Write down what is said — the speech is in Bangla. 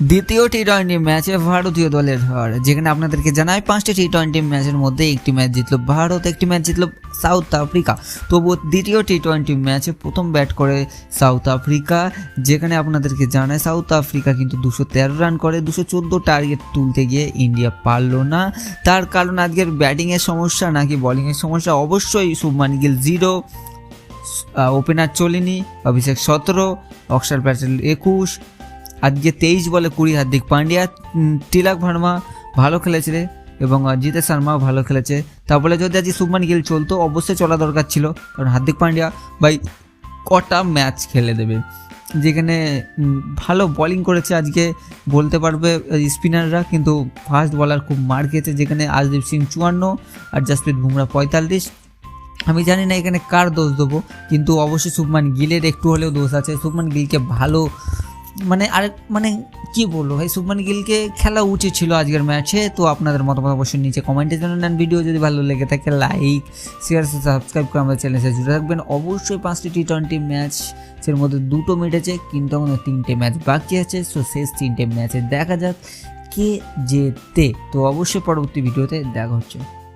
দ্বিতীয় টি-20 ম্যাচে ভারতীয় দলের হার, যেখানে আপনাদেরকে জানাই 5টি টি-20 ম্যাচের মধ্যে একটি ম্যাচ জিতল ভারত, একটি ম্যাচ জিতল সাউথ আফ্রিকা। তবু দ্বিতীয় টি-20 ম্যাচে প্রথম ব্যাট করে সাউথ আফ্রিকা, যেখানে আপনাদেরকে জানায় সাউথ আফ্রিকা কিন্তু 213 রান করে, 214 টার্গেট তুলতে গিয়ে ইন্ডিয়া পারলো না। তার কারণ আজকের ব্যাটিংয়ের সমস্যা নাকি বোলিংয়ের সমস্যা? অবশ্যই শুভমান গিল 0, ওপেনার চলেনি, অভিষেক 17, অক্ষর প্যাটেল 21, আজকে 23 বলে 20 হার্দিক পান্ডিয়া, তিলক ভার্মা ভালো খেলেছিল এবং জিতেশ শর্মাও ভালো খেলেছে। তারপরে যদি আজকে শুভমান গিল চলতো অবশ্যই চলা দরকার ছিল, কারণ হার্দিক পান্ডিয়া ভাই কটা ম্যাচ খেলে দেবে, যেখানে ভালো বোলিং করেছে আজকে বলতে পারবে স্পিনাররা, কিন্তু ফাস্ট বলার খুব মার খেয়েছে, যেখানে আজদীপ সিং 54 আর জসপ্রীত বুমরা 45। আমি জানি না এখানে কার দোষ দেবো, কিন্তু অবশ্যই শুভমান গিলের একটু হলেও দোষ আছে। শুভমান গিলকে ভালো মানে কি বলবো ভাই, শুভমান গিলকে খেলা উচিত ছিল আজকের ম্যাচে। তো আপনাদের মতামত অবশ্যই নিচে কমেন্টে জানান। ভিডিও যদি ভালো লেগে থাকে লাইক, শেয়ার, সাবস্ক্রাইব করে আমাদের চ্যানেলে জুড়ে থাকবেন। অবশ্যই 5টি টি-20 ম্যাচের মধ্যে 2টো মিটেছে, কিন্তু আমাদের 3টে ম্যাচ বাকি আছে। সো শেষ 3টে ম্যাচে দেখা যাক কে জেতে। তো অবশ্যই পরবর্তী ভিডিওতে দেখা হচ্ছে।